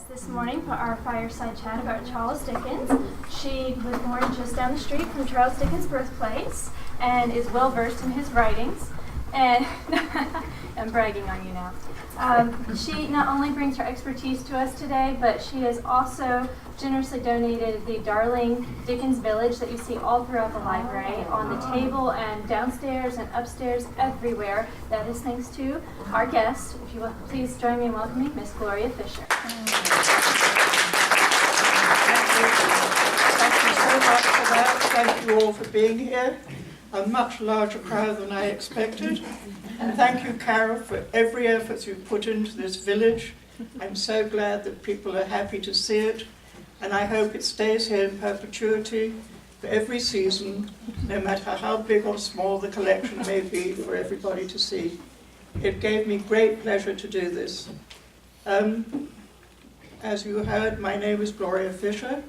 this morning for our fireside chat about Charles Dickens. She was born just down the street from Charles Dickens' birthplace and is well versed in his writings. And I'm bragging on you now. She not only brings her expertise to us today, but she has also generously donated the darling Dickens Village that you see all throughout the library, on the table and downstairs and upstairs, everywhere. That is thanks to our guest. If you will please join me in welcoming Miss Gloria Fisher. Thank you so much for that. Thank you all for being here. A much larger crowd than I expected. And thank you, Carol, for every effort you put into this village. I'm so glad that people are happy to see it. And I hope it stays here in perpetuity for every season, no matter how big or small the collection may be for everybody to see. It gave me great pleasure to do this. As you heard, my name is Gloria Fisher.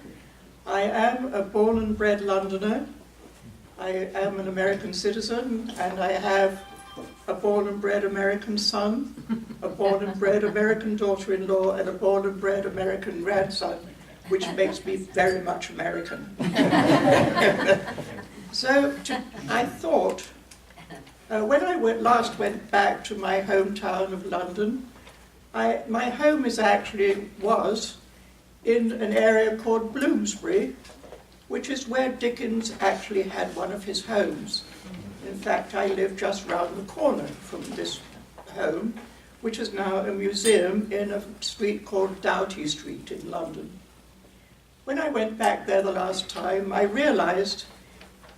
I am a born and bred Londoner. I am an American citizen, and I have a born and bred American son, a born and bred American daughter-in-law, and a born and bred American grandson, which makes me very much American. I thought, when I last went back to my hometown of London, my home was in an area called Bloomsbury, which is where Dickens actually had one of his homes. In fact, I live just round the corner from this home, which is now a museum in a street called Doughty Street in London. When I went back there the last time, I realized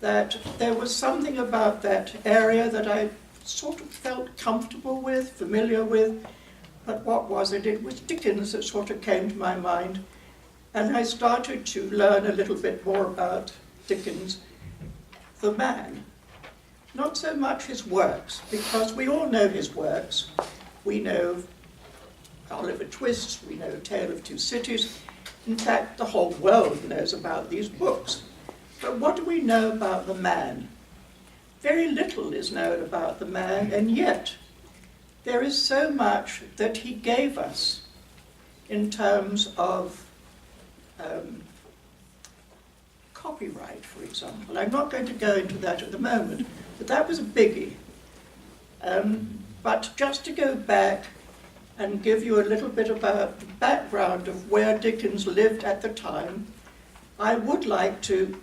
that there was something about that area that I sort of felt comfortable with, familiar with, but what was it? It was Dickens that sort of came to my mind. And I started to learn a little bit more about Dickens, the man. Not so much his works, because we all know his works. We know Oliver Twist, we know Tale of Two Cities. In fact, the whole world knows about these books. But what do we know about the man? Very little is known about the man, and yet there is so much that he gave us in terms of copyright, for example. I'm not going to go into that at the moment, but that was a biggie. But just to go back and give you a little bit about the background of where Dickens lived at the time, I would like to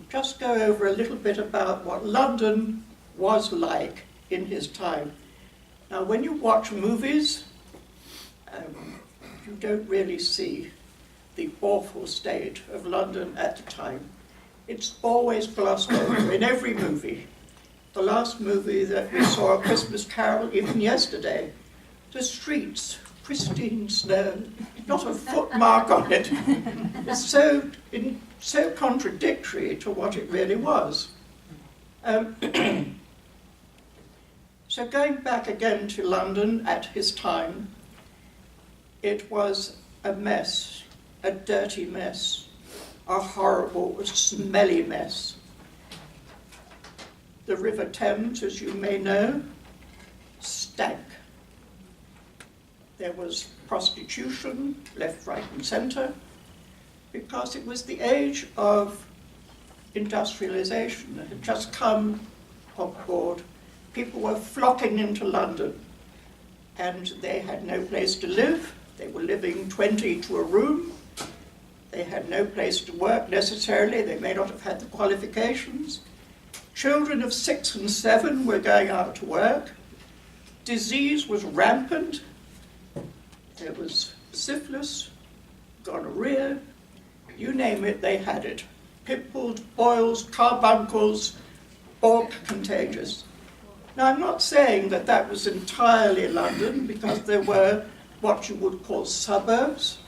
just go over a little bit about what London was like in his time. Now, when you watch movies, you don't really see the awful state of London at the time. It's always glossed over in every movie. The last movie that we saw, A Christmas Carol, even yesterday, the streets, pristine snow, not a foot mark on it. It's so contradictory to what it really was. So going back again to London at his time, it was a mess. A dirty mess, a horrible, smelly mess. The River Thames, as you may know, stank. There was prostitution, left, right, and centre, because it was the age of industrialization. It had just come on board. People were flocking into London, and they had no place to live. They were living 20 to a room. They had no place to work necessarily. They may not have had the qualifications. Children of 6 and 7 were going out to work. Disease was rampant. There was syphilis, gonorrhea, you name it, they had it. Pimples, boils, carbuncles, all contagious. Now, I'm not saying that that was entirely London, because there were what you would call suburbs,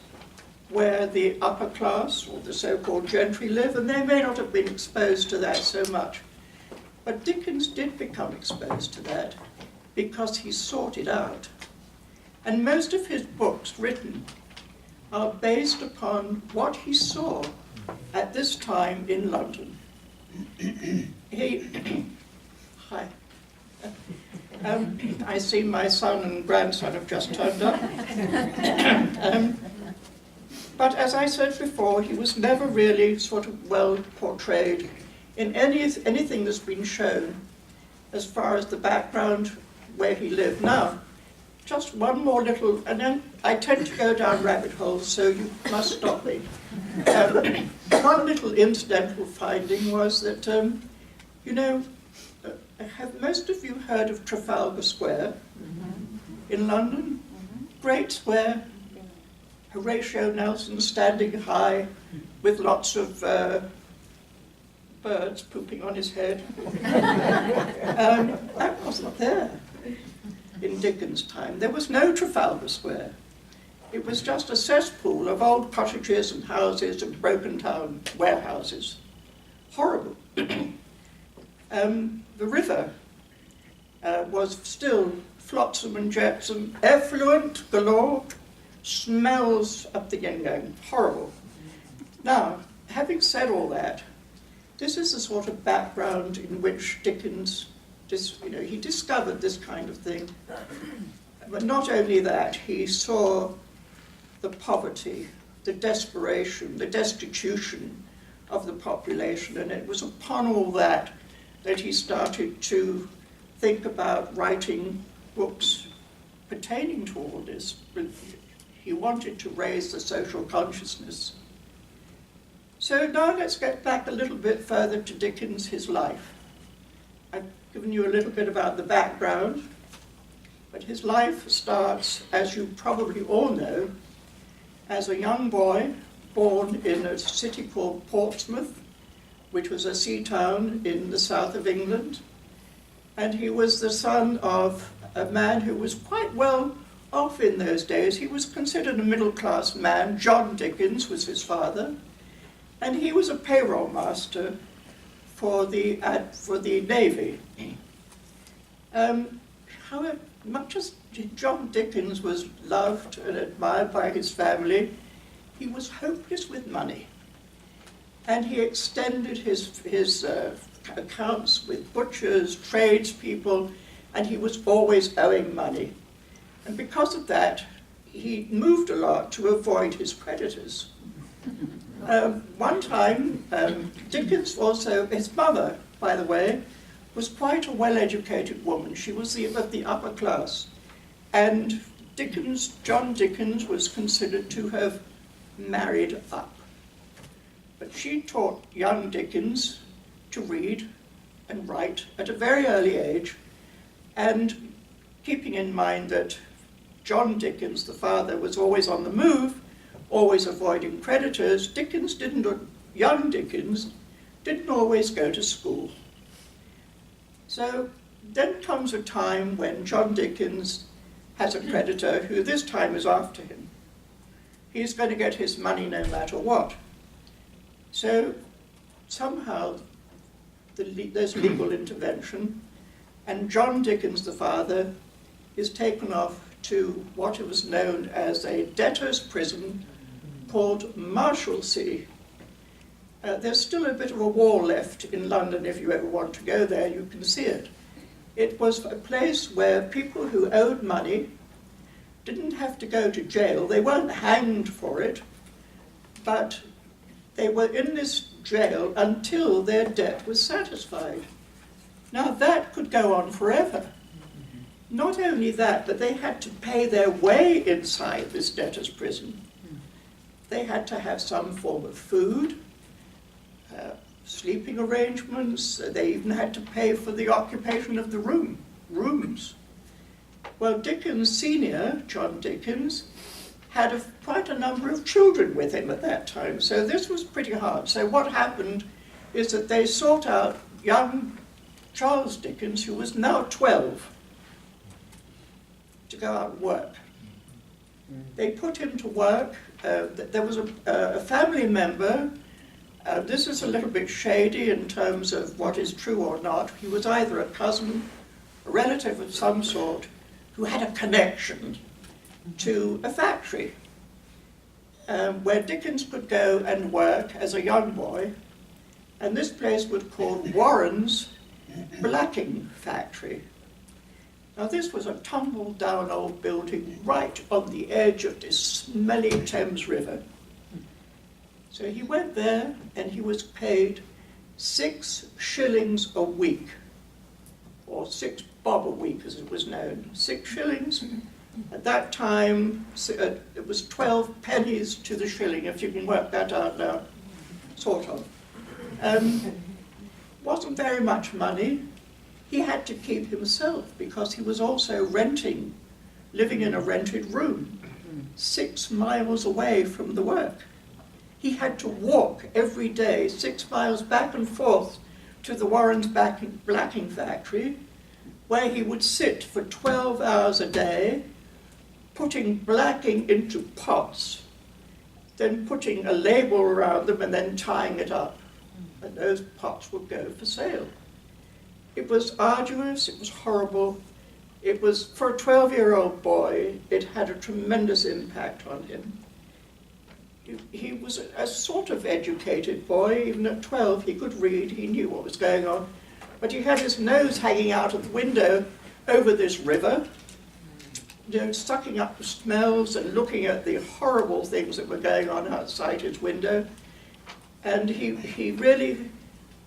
where the upper class, or the so-called gentry, live, and they may not have been exposed to that so much. But Dickens did become exposed to that, because he sought it out. And most of his books written are based upon what he saw at this time in London. Hi. I see my son and grandson have just turned up. But as I said before, he was never really sort of well portrayed in anything that's been shown as far as the background where he lived. Now, just one more little, and then I tend to go down rabbit holes, so you must stop me. One little incidental finding was that, have most of you heard of Trafalgar Square in London? Great square, Horatio Nelson standing high with lots of birds pooping on his head. That wasn't there in Dickens' time. There was no Trafalgar Square. It was just a cesspool of old cottages and houses and broken-down warehouses. Horrible. The river was still flotsam and jetsam, effluent galore, smells up the yin-yang, horrible. Now, having said all that, this is the sort of background in which Dickens, he discovered this kind of thing. But not only that, he saw the poverty, the desperation, the destitution of the population, and it was upon all that that he started to think about writing books pertaining to all this. He wanted to raise the social consciousness. So now let's get back a little bit further to Dickens, his life. I've given you a little bit about the background, but his life starts, as you probably all know, as a young boy born in a city called Portsmouth, which was a sea town in the south of England. And he was the son of a man who was quite well off in those days. He was considered a middle-class man. John Dickens was his father. And he was a payroll master for the Navy. However, much as John Dickens was loved and admired by his family, he was hopeless with money. And he extended his accounts with butchers, tradespeople, and he was always owing money. And because of that, he moved a lot to avoid his creditors. One time, Dickens also, his mother, by the way, was quite a well-educated woman. She was of the upper class. And John Dickens was considered to have married up. But she taught young Dickens to read and write at a very early age, and keeping in mind that John Dickens, the father, was always on the move, always avoiding creditors, young Dickens didn't always go to school. So then comes a time when John Dickens has a creditor who this time is after him. He's going to get his money no matter what. So somehow there's legal intervention, and John Dickens, the father, is taken off to what was known as a debtor's prison called Marshalsea. There's still a bit of a wall left in London. If you ever want to go there, you can see it. It was a place where people who owed money didn't have to go to jail. They weren't hanged for it, but they were in this jail until their debt was satisfied. Now that could go on forever. Not only that, but they had to pay their way inside this debtor's prison. They had to have some form of food, sleeping arrangements. They even had to pay for the occupation of the rooms. Well, Dickens Sr., John Dickens, had quite a number of children with him at that time, so this was pretty hard. So what happened is that they sought out young Charles Dickens, who was now 12, to go out and work. They put him to work. There was a family member. This is a little bit shady in terms of what is true or not. He was either a cousin, a relative of some sort, who had a connection to a factory where Dickens could go and work as a young boy, and this place was called Warren's Blacking Factory. Now this was a tumble-down old building right on the edge of this smelly Thames River. So he went there and he was paid 6 shillings a week, or 6 bob a week as it was known. 6 shillings. At that time, it was 12 pennies to the shilling, if you can work that out now, sort of. Wasn't very much money. He had to keep himself because he was also living in a rented room, 6 miles away from the work. He had to walk every day 6 miles back and forth to the Warren's blacking factory, where he would sit for 12 hours a day, putting blacking into pots, then putting a label around them and then tying it up. And those pots would go for sale. It was arduous, it was horrible. It was, for a 12-year-old boy, it had a tremendous impact on him. He was a sort of educated boy. Even at 12, he could read, he knew what was going on. But he had his nose hanging out of the window over this river, sucking up the smells and looking at the horrible things that were going on outside his window. And he really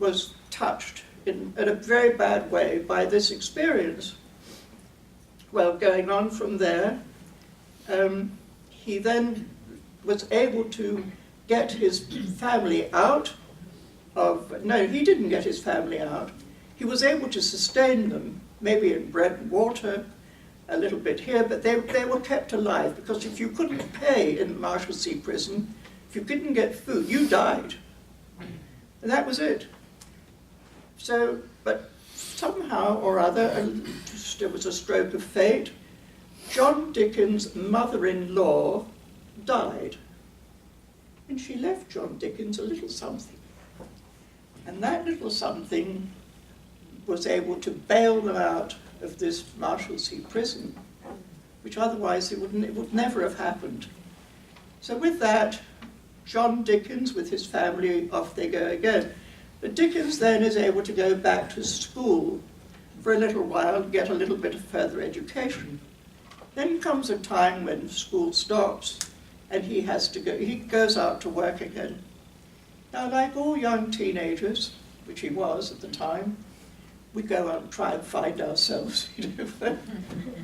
was touched in a very bad way by this experience. Well, going on from there, he then was able to get his family out of, no, he didn't get his family out. He was able to sustain them, maybe in bread and water, a little bit here, but they were kept alive, because if you couldn't pay in the Marshalsea prison, if you couldn't get food, you died. And that was it. So, but somehow or other, there was a stroke of fate, John Dickens' mother-in-law died. And she left John Dickens a little something. And that little something was able to bail them out of this Marshalsea prison, which otherwise it would never have happened. So with that, John Dickens, with his family, off they go again. But Dickens then is able to go back to school for a little while and get a little bit of further education. Then comes a time when school stops and he goes out to work again. Now, like all young teenagers, which he was at the time, we go out and try and find ourselves.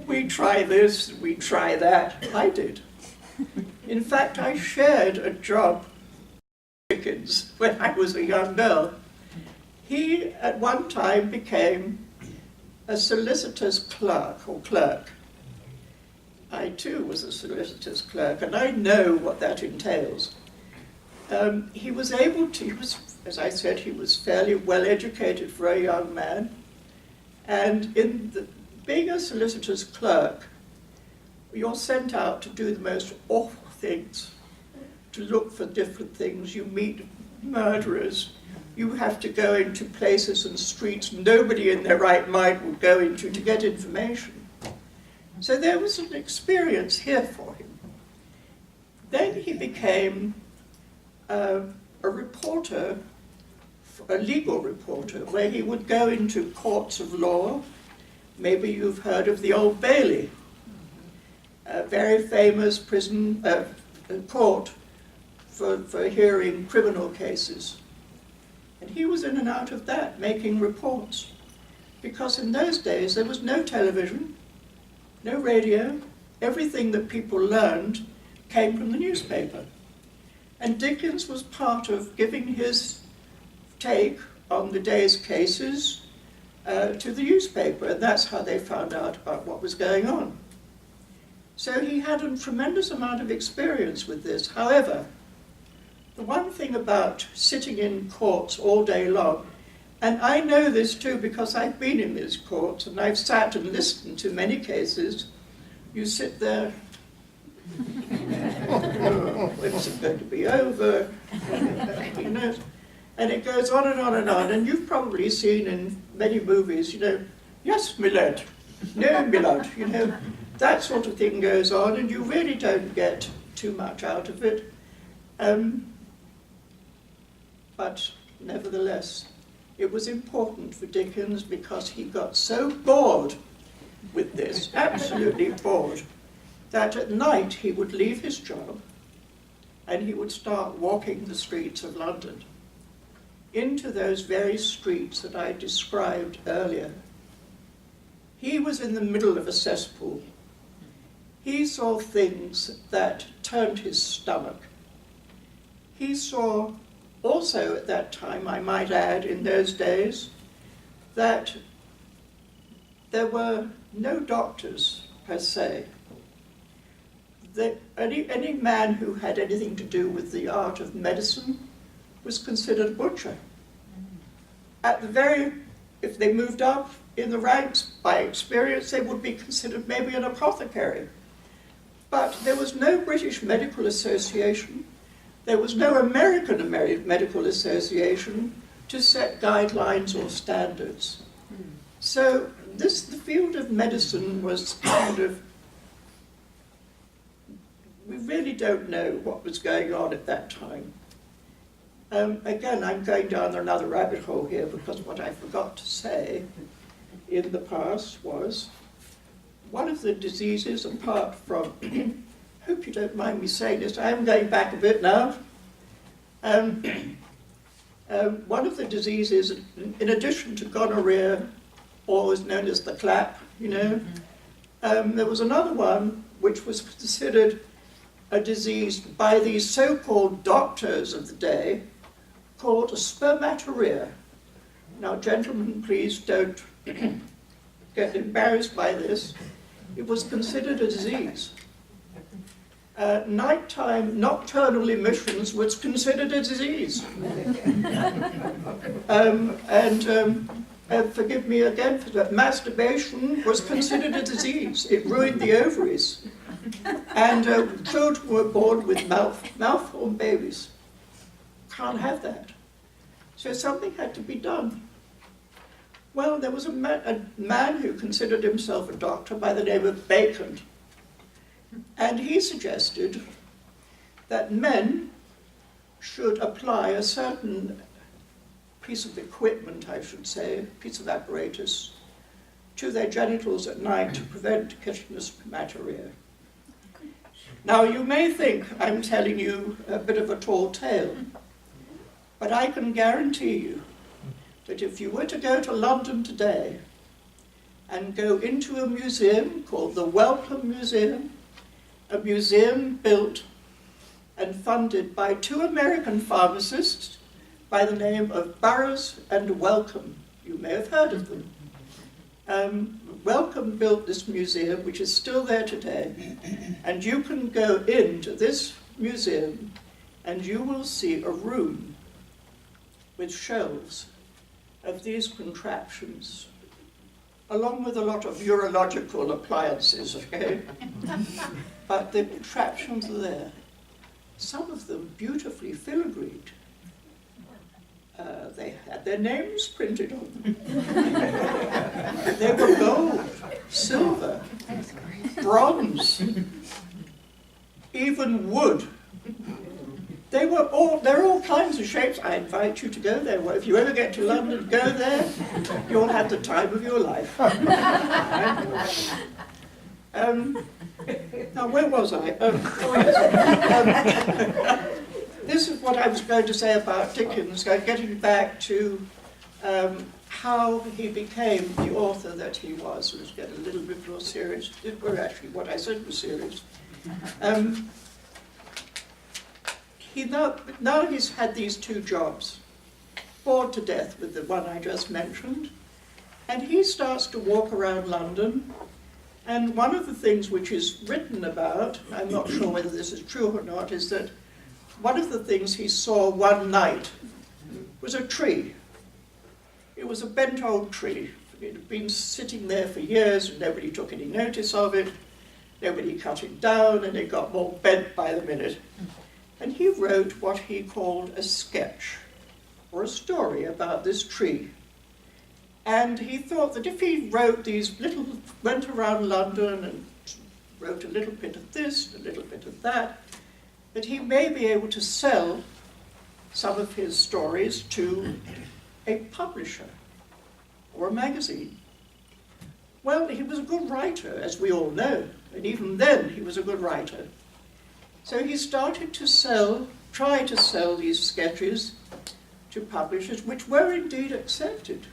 We try this, we try that. I did. In fact, I shared a job with Dickens when I was a young girl. He, at one time, became a solicitor's clerk, or clerk. I, too, was a solicitor's clerk, and I know what that entails. He was able to, as I said, he was fairly well educated for a young man, and being a solicitor's clerk, you're sent out to do the most awful things, to look for different things. You meet murderers. You have to go into places and streets nobody in their right mind would go into to get information. So there was an experience here for him. Then he became a reporter, a legal reporter, where he would go into courts of law. Maybe you've heard of the Old Bailey, a very famous prison court for hearing criminal cases. And he was in and out of that, making reports. Because in those days there was no television, no radio. Everything that people learned came from the newspaper. And Dickens was part of giving his take on the day's cases to the newspaper, and that's how they found out about what was going on. So he had a tremendous amount of experience with this. However, the one thing about sitting in courts all day long, and I know this too because I've been in these courts and I've sat and listened to many cases, you sit there, when's it going to be over? You know, and it goes on and on and on. And you've probably seen in many movies, yes, my lord, no, my lord, that sort of thing goes on, and you really don't get too much out of it. But nevertheless, it was important for Dickens because he got so bored with this, absolutely bored, that at night he would leave his job and he would start walking the streets of London, into those very streets that I described earlier. He was in the middle of a cesspool. He saw things that turned his stomach. He saw also at that time, I might add, in those days, that there were no doctors per se. That any man who had anything to do with the art of medicine was considered a butcher. At the very, if they moved up in the ranks by experience, they would be considered maybe an apothecary. But there was no British Medical Association, there was no American Medical Association to set guidelines or standards. So the field of medicine was kind of, we really don't know what was going on at that time. Again, I'm going down another rabbit hole here because what I forgot to say in the past was one of the diseases, apart from, hope you don't mind me saying this, I am going back a bit now. One of the diseases, in addition to gonorrhea, or was known as the clap, you know, there was another one which was considered a disease by these so-called doctors of the day, called a spermatorrhea. Now, gentlemen, please don't get embarrassed by this. It was considered a disease. Nighttime nocturnal emissions was considered a disease. Forgive me again for that, masturbation was considered a disease. It ruined the ovaries. And children were born with malformed babies. Can't have that. So something had to be done. Well, there was a man who considered himself a doctor by the name of Bacon. And he suggested that men should apply a certain piece of equipment, I should say, piece of apparatus, to their genitals at night to prevent catching the spermatorrhea. Now, you may think I'm telling you a bit of a tall tale, but I can guarantee you that if you were to go to London today and go into a museum called the Wellcome Museum, a museum built and funded by two American pharmacists by the name of Burroughs and Wellcome. You may have heard of them. Wellcome built this museum, which is still there today, and you can go into this museum and you will see a room with shelves of these contraptions, along with a lot of urological appliances, okay? But the contraptions are there. Some of them beautifully filigreed. They had their names printed on them. They were gold, silver, bronze, even wood. They're all kinds of shapes. I invite you to go there. Well, if you ever get to London, go there. You'll have the time of your life. Now, where was I? This is what I was going to say about Dickens, getting back to how he became the author that he was. Let's get a little bit more serious. Well, actually, what I said was serious. Now he's had these two jobs, bored to death with the one I just mentioned, and he starts to walk around London. And one of the things which is written about, I'm not sure whether this is true or not, is that one of the things he saw one night was a tree. It was a bent old tree. It had been sitting there for years and nobody took any notice of it. Nobody cut it down and it got more bent by the minute. And he wrote what he called a sketch or a story about this tree. And he thought that if he went around London and wrote a little bit of this, a little bit of that he may be able to sell some of his stories to a publisher or a magazine. Well, he was a good writer, as we all know, and even then he was a good writer. So he started to try to sell these sketches to publishers, which were indeed accepted.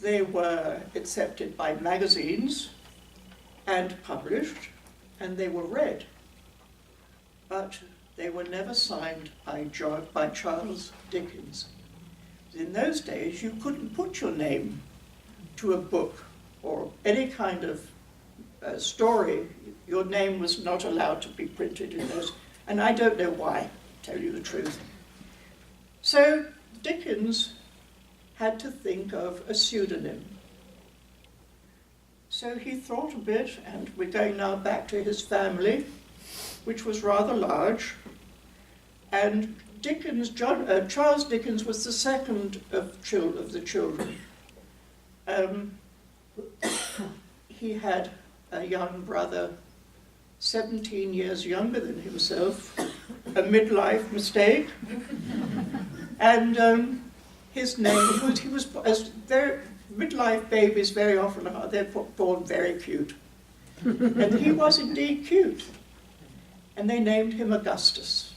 They were accepted by magazines and published, and they were read. But they were never signed by Charles Dickens. In those days, you couldn't put your name to a book or any kind of story. Your name was not allowed to be printed in those, and I don't know why, to tell you the truth. So Dickens had to think of a pseudonym. So he thought a bit, and we're going now back to his family, which was rather large, and Charles Dickens was the second of the children. He had a young brother, 17 years younger than himself, a midlife mistake, and his name as midlife babies very often are. They're born very cute, and he was indeed cute, and they named him Augustus.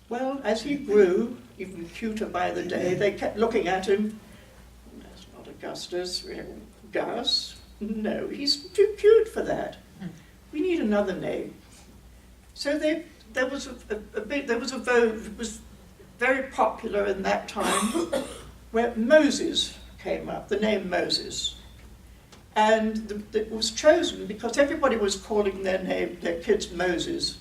Well, as he grew, even cuter by the day, they kept looking at him. That's not Augustus. Gus? No, he's too cute for that. We need another name. So there was a vogue. It was very popular in that time, where Moses came up, the name Moses. And it was chosen because everybody was calling their kids Moses.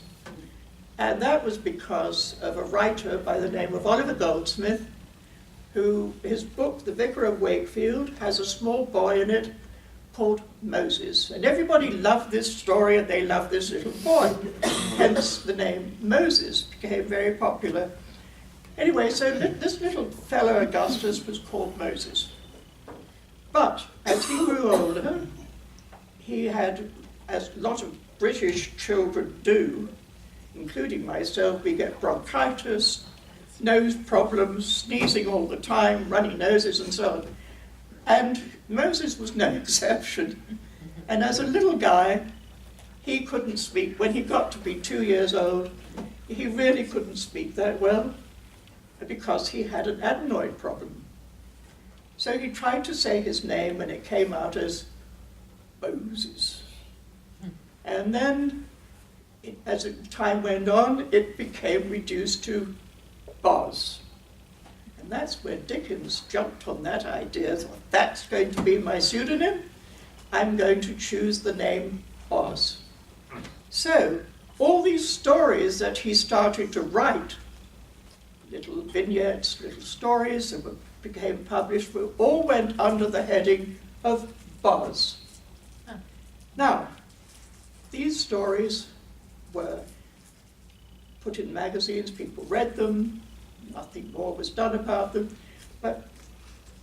And that was because of a writer by the name of Oliver Goldsmith, who, his book, The Vicar of Wakefield, has a small boy in it called Moses. And everybody loved this story, and they loved this little boy. Hence the name Moses became very popular. Anyway, so this little fellow Augustus was called Moses. But as he grew older, he had, as a lot of British children do, including myself, we get bronchitis, nose problems, sneezing all the time, runny noses and so on. And Moses was no exception. And as a little guy, he couldn't speak. When he got to be 2 years old, he really couldn't speak that well because he had an adenoid problem. So he tried to say his name, and it came out as Moses. And then, as time went on, it became reduced to Boz. And that's where Dickens jumped on that idea, thought, that's going to be my pseudonym. I'm going to choose the name Boz. So, all these stories that he started to write, little vignettes, little stories that became published, all went under the heading of Boz. Now, these stories were put in magazines, people read them, nothing more was done about them, but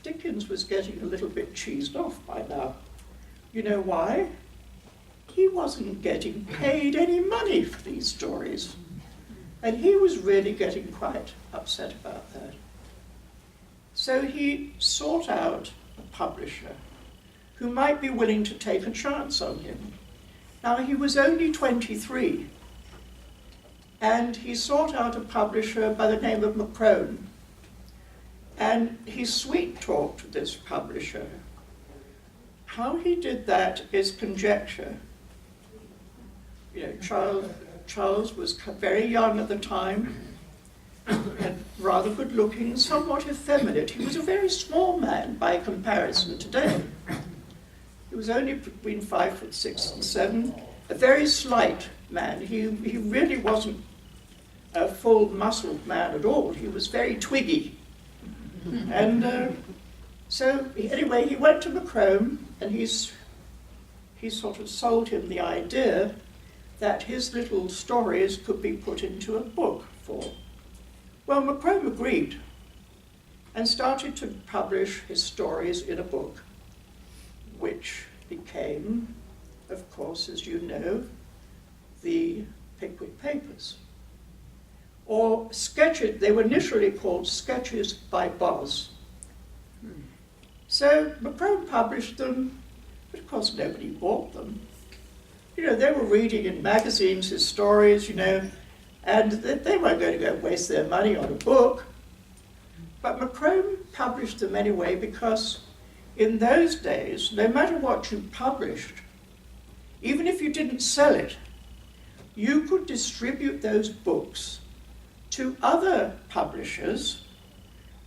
Dickens was getting a little bit cheesed off by now. You know why? He wasn't getting paid any money for these stories, and he was really getting quite upset about that. So he sought out a publisher who might be willing to take a chance on him. Now, he was only 23, and he sought out a publisher by the name of Macrone. And he sweet-talked this publisher. How he did that is conjecture. You know, Charles was very young at the time, and rather good-looking, somewhat effeminate. He was a very small man by comparison today. He was only between 5'6" and 7", a very slight man. He really wasn't a full muscled man at all. He was very twiggy. And so anyway, he went to Macrone, and he sort of sold him the idea that his little stories could be put into a book for. Well, Macrone agreed and started to publish his stories in a book, which became, of course, as you know, the Pickwick Papers. Or sketches, they were initially called Sketches by Boz. So Macrone published them, but of course nobody bought them. they were reading in magazines his stories, and they weren't going to go waste their money on a book. But Macrone published them anyway because in those days, no matter what you published, even if you didn't sell it, you could distribute those books to other publishers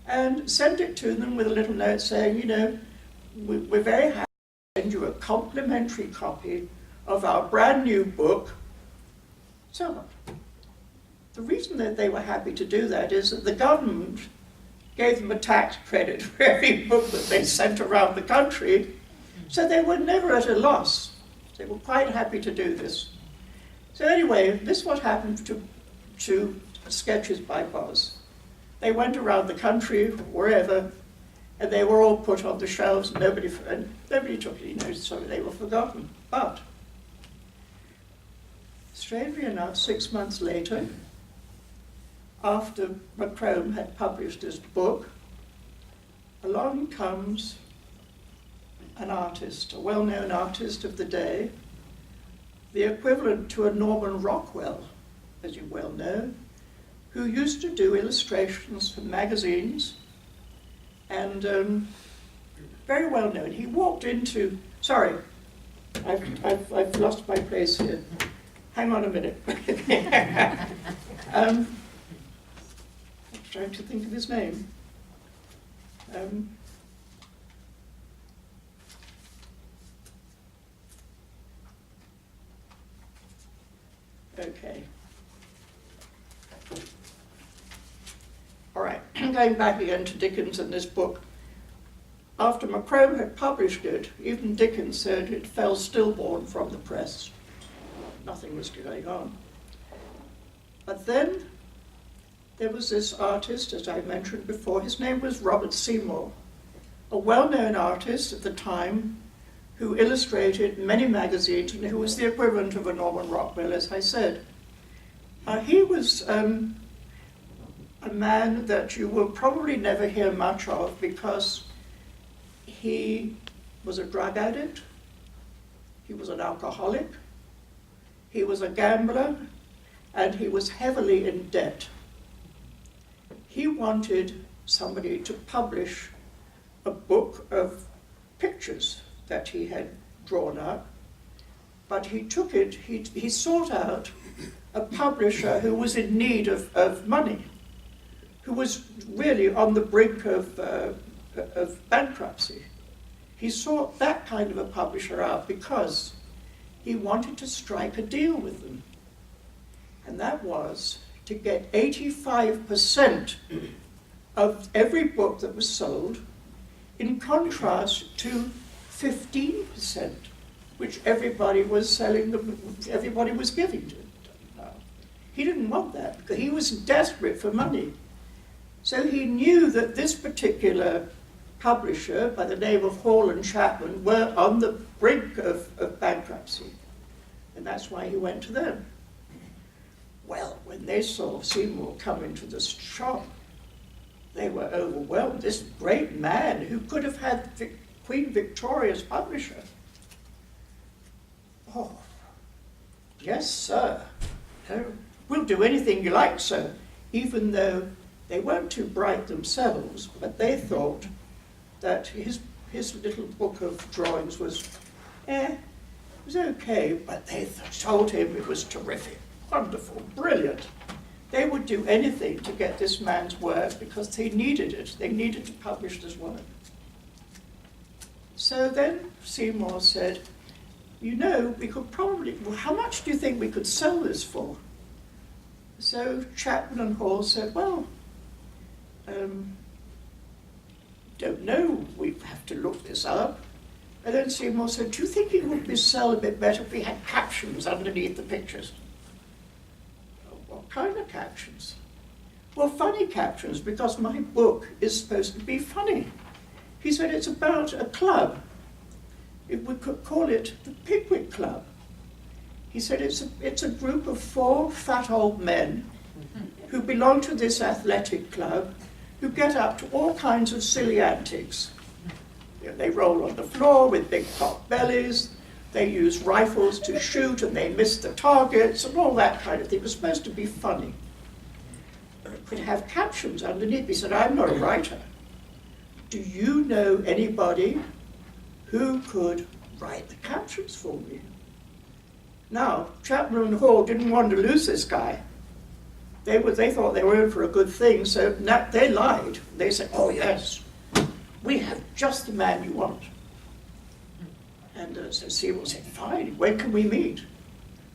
and send it to them with a little note saying, we're very happy to send you a complimentary copy of our brand new book, so on. The reason that they were happy to do that is that the government gave them a tax credit for every book that they sent around the country, so they were never at a loss. They were quite happy to do this. So anyway, this is what happened to Sketches by Boz. They went around the country, wherever, and they were all put on the shelves, and nobody took any notice, so they were forgotten. But, strangely enough, 6 months later, after Macrone had published his book, along comes an artist, a well-known artist of the day, the equivalent to a Norman Rockwell, as you well know, who used to do illustrations for magazines, and very well known. He walked into, sorry, I've lost my place here. Hang on a minute. I'm trying to think of his name. Okay. All right, going back again to Dickens and this book. After Macrone had published it, even Dickens said it fell stillborn from the press. Nothing was going on. But then there was this artist, as I mentioned before. His name was Robert Seymour, a well-known artist at the time who illustrated many magazines and who was the equivalent of a Norman Rockwell, as I said. He was a man that you will probably never hear much of because he was a drug addict, he was an alcoholic, he was a gambler, and he was heavily in debt. He wanted somebody to publish a book of pictures that he had drawn up, but he took it, he sought out a publisher who was in need of money, who was really on the brink of bankruptcy. He sought that kind of a publisher out because he wanted to strike a deal with them. And that was to get 85% of every book that was sold, in contrast to 15%, which everybody was selling, everybody was giving to. He didn't want that because he was desperate for money. So he knew that this particular publisher, by the name of Hall and Chapman, were on the brink of bankruptcy. And that's why he went to them. Well, when they saw Seymour come into the shop, they were overwhelmed. This great man who could have had Queen Victoria's publisher. Oh, yes, sir. We'll do anything you like, sir. Even though they weren't too bright themselves, but they thought that his little book of drawings was, it was okay, but they told him it was terrific, wonderful, brilliant. They would do anything to get this man's work because they needed it. They needed to publish this work. So then Seymour said, we could probably, well, how much do you think we could sell this for? So Chapman and Hall said, well, don't know, we have to look this up. And then Seymour said, do you think it would be sell a bit better if we had captions underneath the pictures? Oh, what kind of captions? Well, funny captions, because my book is supposed to be funny. He said it's about a club. We could call it the Pickwick Club. He said it's a group of 4 fat old men who belong to this athletic club who get up to all kinds of silly antics. They roll on the floor with big pot bellies, they used rifles to shoot and they missed the targets and all that kind of thing. It was supposed to be funny. But it could have captions underneath. He said, I'm not a writer. Do you know anybody who could write the captions for me? Now, Chapman and Hall didn't want to lose this guy. They thought they were in for a good thing, so they lied. They said, oh yes, we have just the man you want. And so Seymour said, fine, when can we meet?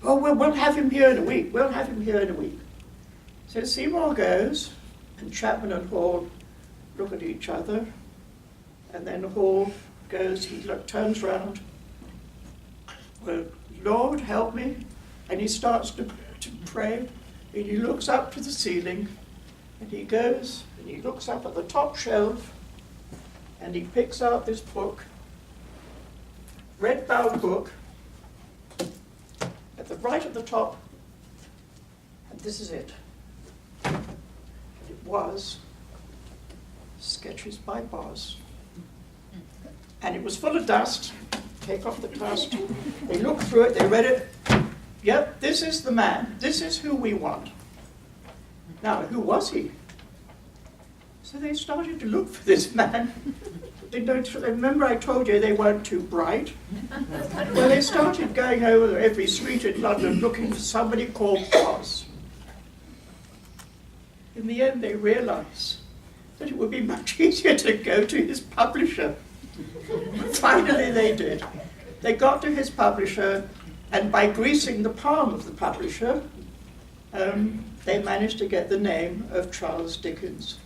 Oh, we'll have him here in a week. We'll have him here in a week. So Seymour goes, and Chapman and Hall look at each other, and then Hall goes, he turns round, well, Lord, help me. And he starts to pray, and he looks up to the ceiling, and he goes, and he looks up at the top shelf, and he picks out this book, red-bound book, at the right at the top, and this is it. It was Sketches by Boz. And it was full of dust. Take off the dust. They looked through it, they read it. Yep, this is the man. This is who we want. Now, who was he? So they started to look for this man. Remember I told you they weren't too bright? Well, they started going over every street in London looking for somebody called Boz. In the end, they realized that it would be much easier to go to his publisher. Finally, they did. They got to his publisher, and by greasing the palm of the publisher, they managed to get the name of Charles Dickens.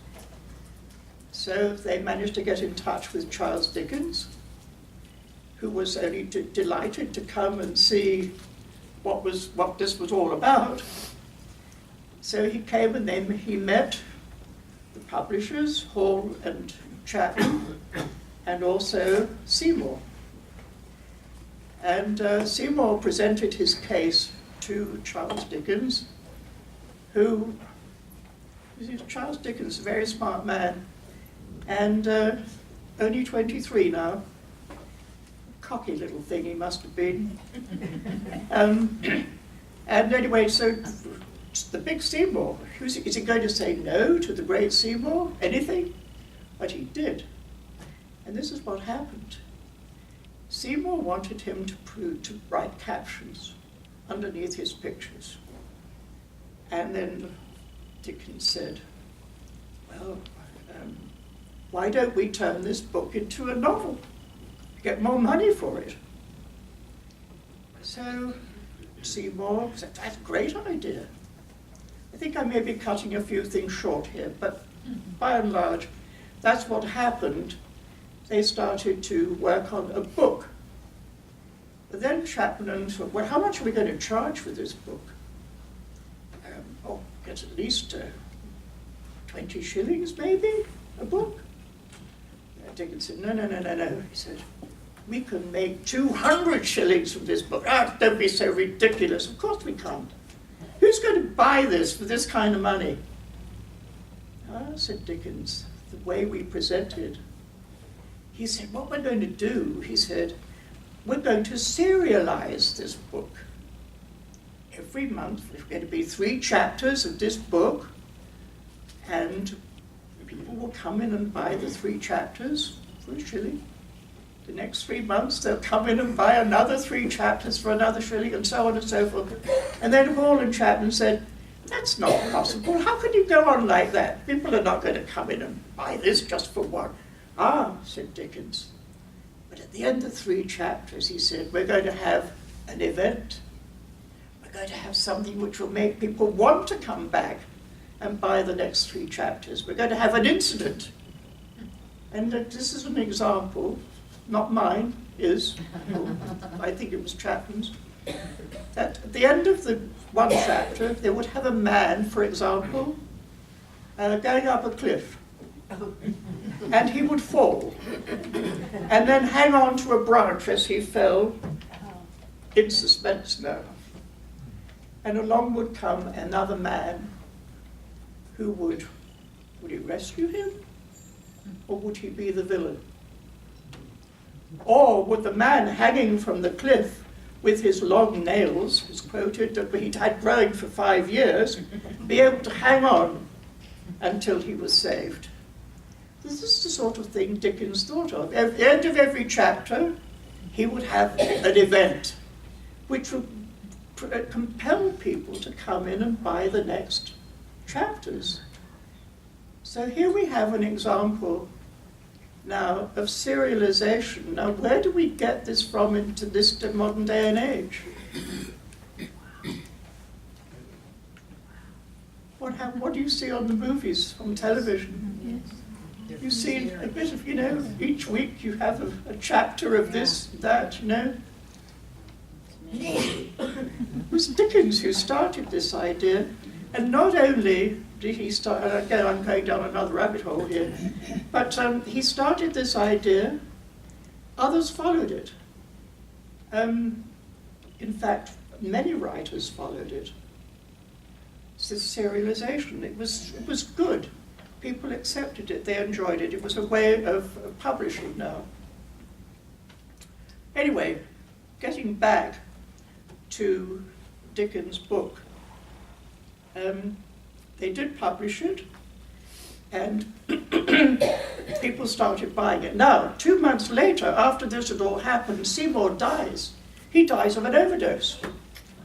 So they managed to get in touch with Charles Dickens, who was only delighted to come and see what this was all about. So he came and then he met the publishers, Hall and Chapman, and also Seymour. And Seymour presented his case to Charles Dickens, who, Charles Dickens, a very smart man, and only 23 now. Cocky little thing he must have been. And anyway, so the big Seymour, is he going to say no to the great Seymour? Anything? But he did. And this is what happened. Seymour wanted him to write captions underneath his pictures. And then Dickens said, well, why don't we turn this book into a novel? Get more money for it. So Seymour said, that's a great idea. I think I may be cutting a few things short here, but by and large, that's what happened. They started to work on a book. But then Chapman said, well, how much are we going to charge for this book? Get at least 20 shillings, maybe, a book. Dickens said, no. He said, we can make 200 shillings from this book. Don't be so ridiculous. Of course we can't. Who's going to buy this for this kind of money? Said Dickens, the way we presented. He said, what we're going to do, he said, we're going to serialize this book. Every month, there's going to be 3 chapters of this book, and people will come in and buy the 3 chapters for a shilling. The next 3 months, they'll come in and buy another 3 chapters for another shilling, and so on and so forth. And then Hall and Chapman said, that's not possible. How can you go on like that? People are not going to come in and buy this just for one. Said Dickens. But at the end of 3 chapters, he said, we're going to have an event. We're going to have something which will make people want to come back and buy the next 3 chapters. We're going to have an incident. And this is an example, not mine, I think it was Chapman's, that at the end of the 1 chapter, they would have a man, for example, going up a cliff. And he would fall, and then hang on to a branch as he fell, in suspense now. And along would come another man who would he rescue him, or would he be the villain? Or would the man hanging from the cliff with his long nails, is quoted, that he'd had growing for 5 years, be able to hang on until he was saved? This is the sort of thing Dickens thought of. At the end of every chapter, he would have an event which would compel people to come in and buy the next chapters. So here we have an example now of serialization. Now, where do we get this from into this modern day and age? What do you see on the movies, on television? Yes. You see a bit of, each week you have a chapter of this, that, It was Dickens who started this idea, and not only did he start, and again I'm going down another rabbit hole here, but he started this idea, others followed it. In fact, many writers followed it. It's this serialization. It was good. People accepted it, they enjoyed it. It was a way of publishing now. Anyway, getting back to Dickens' book. They did publish it, and people started buying it. Now, 2 months later, after this had all happened, Seymour dies. He dies of an overdose.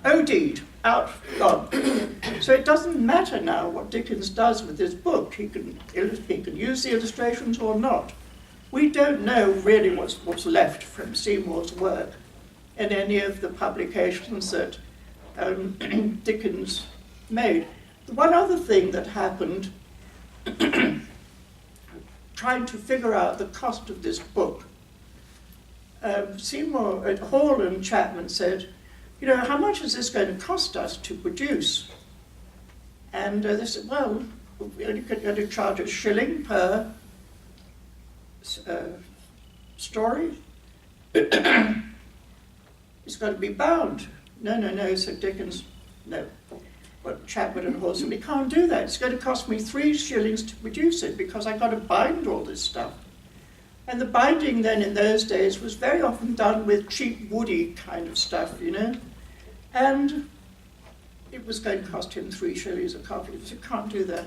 OD'd, out, gone. So it doesn't matter now what Dickens does with his book. He can use the illustrations or not. We don't know really what's left from Seymour's work in any of the publications that Dickens made. The one other thing that happened, trying to figure out the cost of this book, Seymour, Hall and Chapman said, how much is this going to cost us to produce? And they said, well, we're going to charge a shilling per story. It's got to be bound. No, said Dickens. No. But Chapman and Hall said, we can't do that. It's going to cost me 3 shillings to produce it because I've got to bind all this stuff. And the binding then in those days was very often done with cheap woody kind of stuff, And it was going to cost him 3 shillings a copy. He said, can't do that.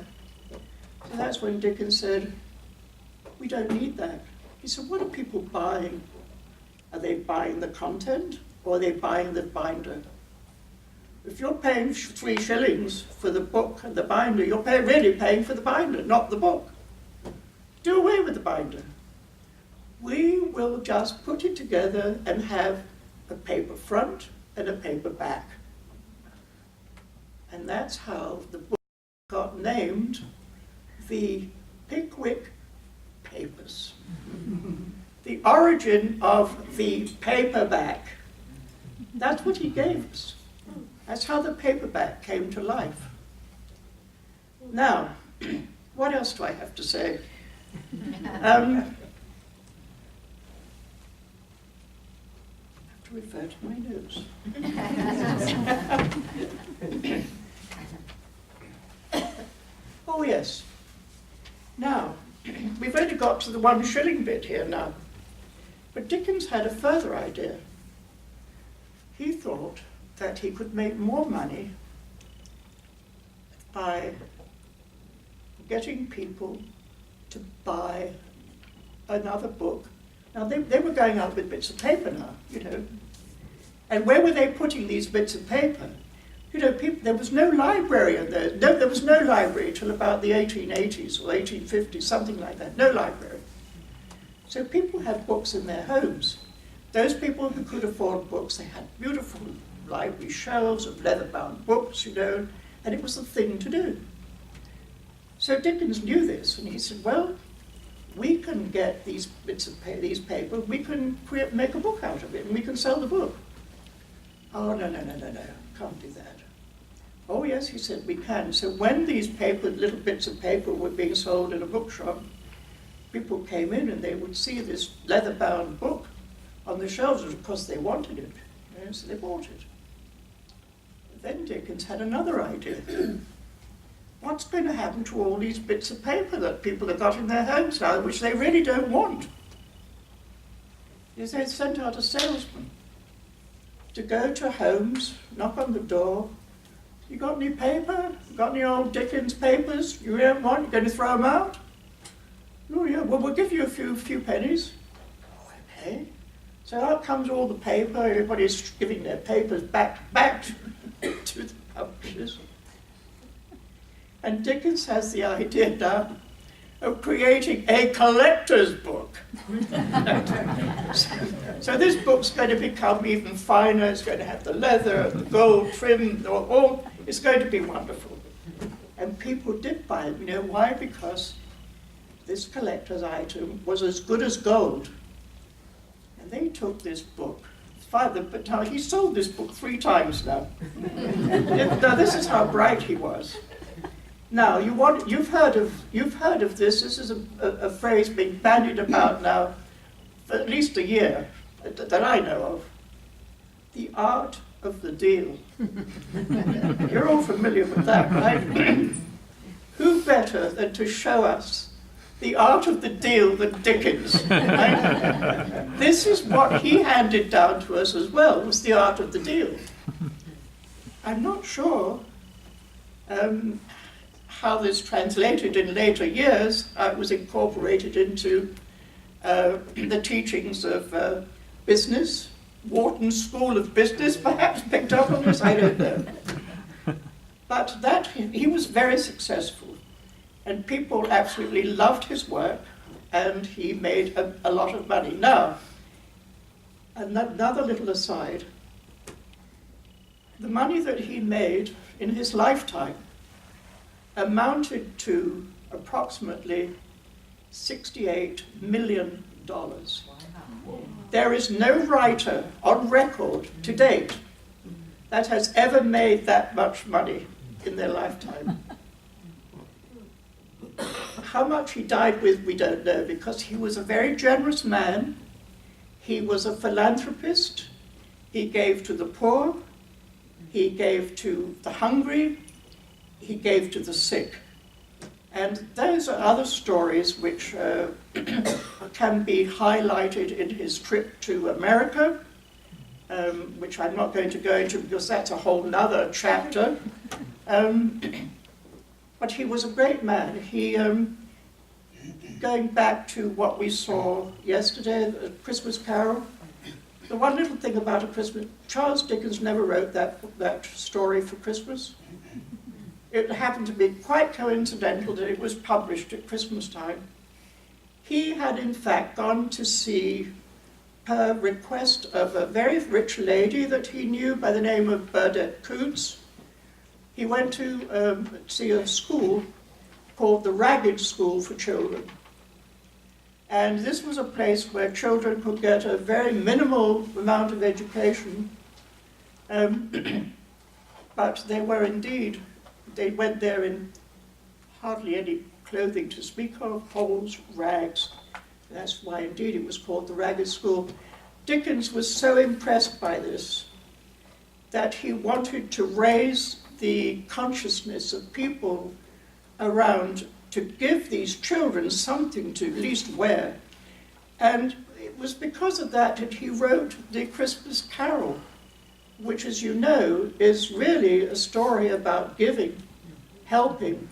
So that's when Dickens said, we don't need that. He said, what are people buying? Are they buying the content or are they buying the binder? If you're paying 3 shillings for the book and the binder, you're really paying for the binder, not the book. Do away with the binder. We will just put it together and have a paper front and a paper back. And that's how the book got named the Pickwick Papers. The origin of the paperback. That's what he gave us. That's how the paperback came to life. Now, what else do I have to say? I have to refer to my notes. Oh yes. Now, we've only got to the 1 shilling bit here now. But Dickens had a further idea. He thought that he could make more money by getting people to buy another book. Now, they were going out with bits of paper now, And where were they putting these bits of paper? There was no library in there. No, there was no library till about the 1880s or 1850s, something like that. No library. So people had books in their homes. Those people who could afford books, they had beautiful library shelves of leather-bound books, and it was the thing to do. So Dickens knew this, and he said, well, we can get these bits of paper, we can make a book out of it, and we can sell the book. Oh, no, can't do that. Oh, yes, he said, we can. So when these little bits of paper were being sold in a bookshop, people came in and they would see this leather-bound book on the shelves because they wanted it. So they bought it. Then Dickens had another idea. What's going to happen to all these bits of paper that people have got in their homes now, which they really don't want? is they sent out a salesman to go to homes, knock on the door. You got any paper? Got any old Dickens papers? You don't want? You're going to throw them out? Oh yeah, well we'll give you a few pennies. Oh, okay. So out comes all the paper, everybody's giving their papers back to the publishers. And Dickens has the idea now of creating a collector's book. So this book's going to become even finer, it's going to have the leather, the gold trim, it's going to be wonderful. And people did buy it, you know why? Because this collector's item was as good as gold. And they took this book. But now he sold this book 3 times now. Now this is how bright he was. Now you've heard of this. This is a phrase being bandied about now for at least a year that I know of. The art of the deal. You're all familiar with that, right? Who better than to show us the art of the deal than Dickens? Right? This is what he handed down to us as well, was the art of the deal. I'm not sure how this translated in later years. It was incorporated into the teachings of business. Wharton's School of Business perhaps picked up on this, I don't know. But that, he was very successful. And people absolutely loved his work, and he made a lot of money. Now, another little aside. The money that he made in his lifetime amounted to approximately $68 million. There is no writer on record to date that has ever made that much money in their lifetime. How much he died with, we don't know, because he was a very generous man. He was a philanthropist. He gave to the poor. He gave to the hungry. He gave to the sick. And those are other stories which can be highlighted in his trip to America, which I'm not going to go into because that's a whole nother chapter. But he was a great man. He, going back to what we saw yesterday, the Christmas Carol, the one little thing about a Christmas, Charles Dickens never wrote that story for Christmas. It happened to be quite coincidental that it was published at Christmas time. He had in fact gone to see per request of a very rich lady that he knew by the name of Burdett Coutts. He went to see a school called the Ragged School for Children. And this was a place where children could get a very minimal amount of education. But they were indeed, they went there in hardly any clothing to speak of, holes, rags. That's why indeed it was called the Ragged School. Dickens was so impressed by this that he wanted to raise the consciousness of people around to give these children something to at least wear. And it was because of that that he wrote the Christmas Carol, which, as you know, is really a story about giving, helping,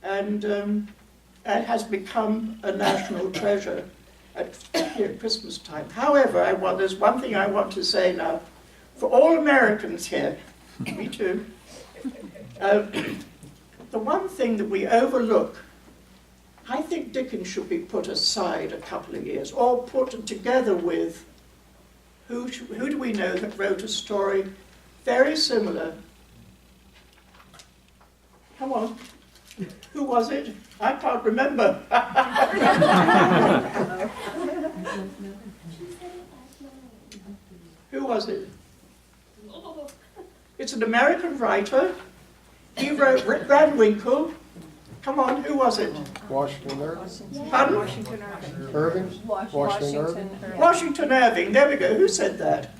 and it has become a national treasure at Christmas time. However, there's one thing I want to say now, for all Americans here, me too, the one thing that we overlook, I think Dickens should be put aside a couple of years, or put together with who do we know that wrote a story very similar? Come on. Who was it? I can't remember. Who was it? It's an American writer. He wrote Rip Van Winkle. Come on, who was it? Washington Irving. Pardon? Washington Irving. Irving? Washington Irving. Washington Irving. There we go. Who said that?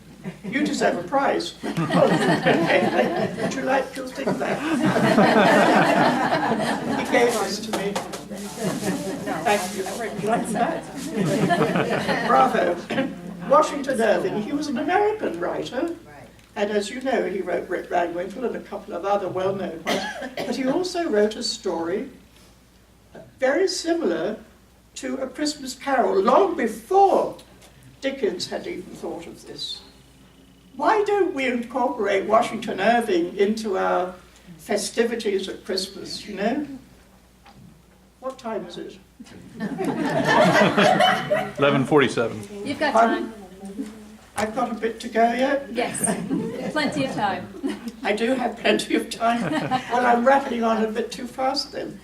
You deserve a prize. Would you like to think that? He gave this to me. Thank you. Would you like that? Bravo. Washington Irving, he was an American writer. And as you know, he wrote Rip Van Winkle and a couple of other well-known ones. But he also wrote a story very similar to A Christmas Carol, long before Dickens had even thought of this. Why don't we incorporate Washington Irving into our festivities at Christmas, you know? What time is it? 11:47. You've got Pardon? time. I've got a bit to go yet. Yes, plenty of time. I do have plenty of time. Well, I'm rattling on a bit too fast then.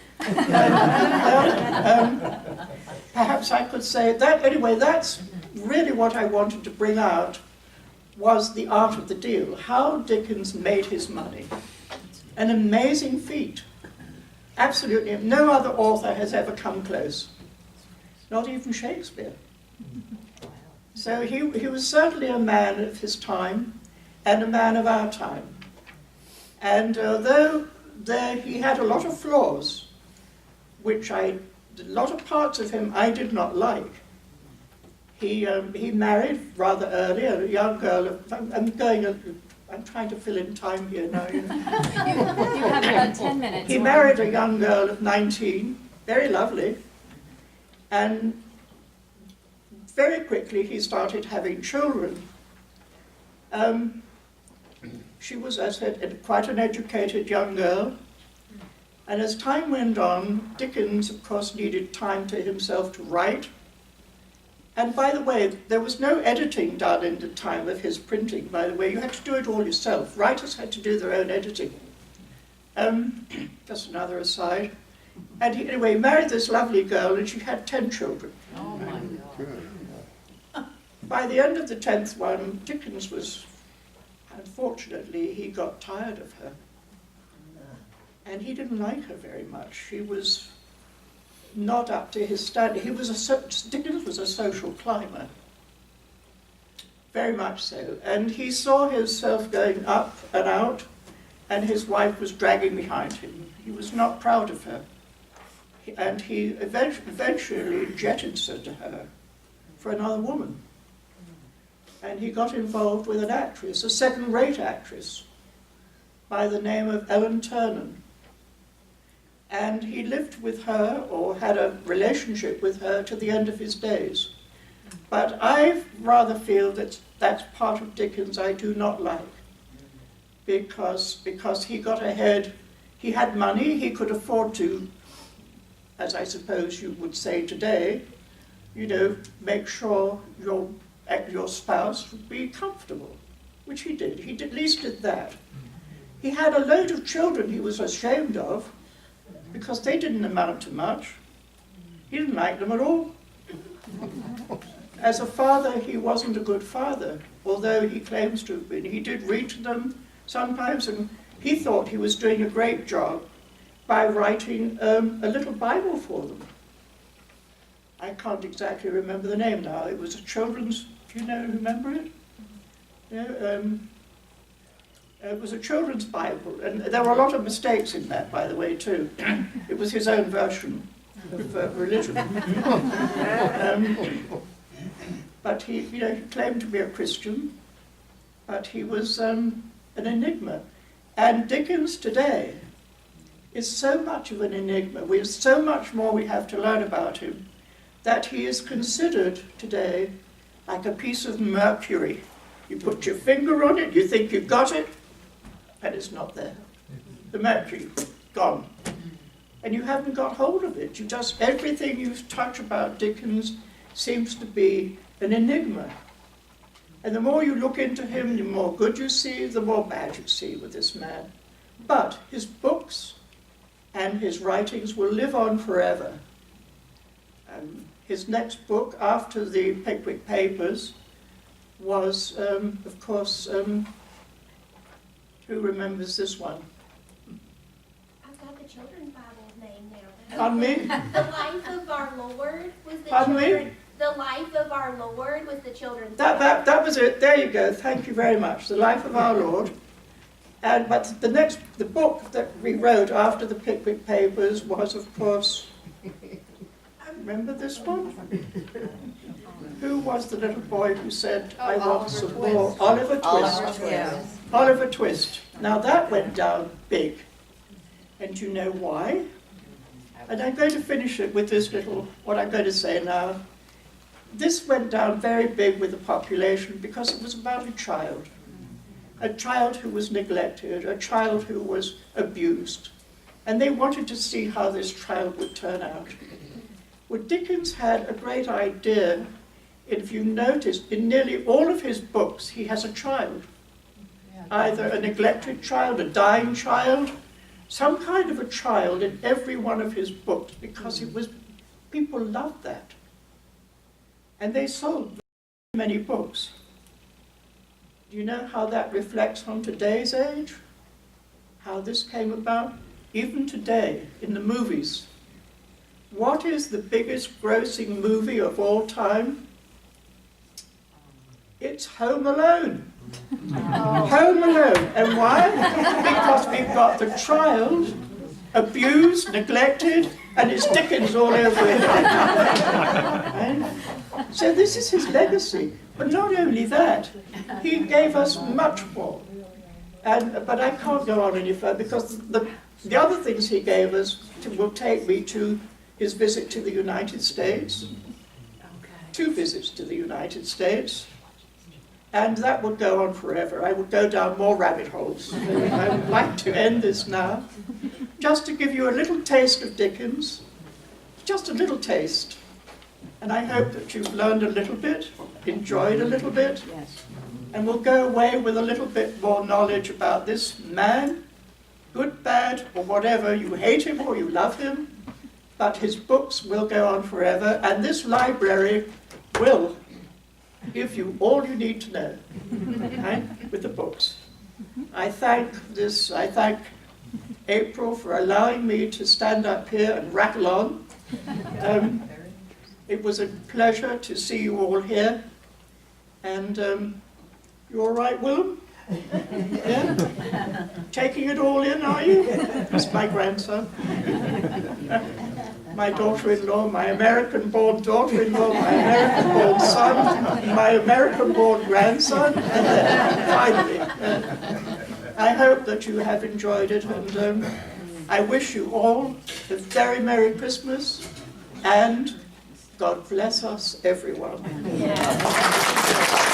Perhaps I could say that. Anyway, that's really what I wanted to bring out, was the art of the deal. How Dickens made his money. An amazing feat. Absolutely. No other author has ever come close. Not even Shakespeare. So he was certainly a man of his time and a man of our time. And though he had a lot of flaws, which a lot of parts of him I did not like. He married rather early, a young girl. I'm trying to fill in time here now. You know. You have about 10 minutes. He married a young girl of 19, very lovely, and very quickly he started having children. She was, as I said, quite an educated young girl, and as time went on, Dickens, of course, needed time to himself to write. And by the way, there was no editing done in the time of his printing, by the way. You had to do it all yourself. Writers had to do their own editing. Just another aside. And anyway, he married this lovely girl, and she had 10 children. Oh my God. By the end of the 10th one, Dickens was, unfortunately, he got tired of her. And he didn't like her very much. She was not up to his standard. Dickens was a social climber, very much so. And he saw himself going up and out, and his wife was dragging behind him. He was not proud of her. And he eventually jettisoned her for another woman. And he got involved with an actress, a second-rate actress, by the name of Ellen Ternan. And he lived with her, or had a relationship with her, to the end of his days. But I rather feel that that's part of Dickens I do not like, because he got ahead, he had money, he could afford to, as I suppose you would say today, you know, make sure your spouse would be comfortable, which he did. He at least did that. He had a load of children he was ashamed of, because they didn't amount to much. He didn't like them at all. As a father, he wasn't a good father, although he claims to have been. He did read to them sometimes, and he thought he was doing a great job by writing a little Bible for them. I can't exactly remember the name now. It was a children's, do you remember it? Yeah, it was a children's Bible, and there were a lot of mistakes in that, by the way, too. It was his own version of religion. But he claimed to be a Christian, but he was an enigma. And Dickens today is so much of an enigma. We have so much more we have to learn about him, that he is considered today like a piece of mercury. You put your finger on it, you think you've got it, and it's not there. The mercury, gone. And you haven't got hold of it. Everything you touch about Dickens seems to be an enigma. And the more you look into him, the more good you see, the more bad you see with this man. But his books and his writings will live on forever. His next book, after the Pickwick Papers, was, of course, who remembers this one? I've got the children's Bible name now. Pardon me? The Life of Our Lord was the Pardon children. me? The Life of Our Lord was the children's That was it. There you go. Thank you very much. The Life of Our Lord. But the book that we wrote after the Pickwick Papers was, of course, remember this one? Who was the little boy who said, I want Oliver some Twist. more? Oliver Twist. Yeah. Oliver Twist. Now that went down big. And do you know why? And I'm going to finish it with this little, what I'm going to say now. This went down very big with the population because it was about a child who was neglected, a child who was abused. And they wanted to see how this child would turn out. Well, Dickens had a great idea. If you notice, in nearly all of his books, he has a child. Either a neglected child, a dying child, some kind of a child in every one of his books, because people loved that. And they sold many books. Do you know how that reflects on today's age? How this came about? Even today, in the movies. What is the biggest grossing movie of all time? It's Home Alone. Home Alone. And why? Because we've got the child abused, neglected, and it's Dickens all over it. Right? So this is his legacy. But not only that, he gave us much more. But I can't go on any further because the other things he gave us will take me to his visit to the United States, 2 visits to the United States, and that would go on forever. I would go down more rabbit holes. I would like to end this now, just to give you a little taste of Dickens, just a little taste. And I hope that you've learned a little bit, enjoyed a little bit, and will go away with a little bit more knowledge about this man, good, bad, or whatever. You hate him or you love him, but his books will go on forever, and this library will give you all you need to know, right, with the books. I thank April for allowing me to stand up here and rattle on. It was a pleasure to see you all here, and you all right, Willem? Yeah? Taking it all in, are you? That's my grandson. My daughter-in-law, my American-born daughter-in-law, my American-born son, my American-born grandson, and then finally. I hope that you have enjoyed it, and I wish you all a very Merry Christmas, and God bless us, everyone. Yeah.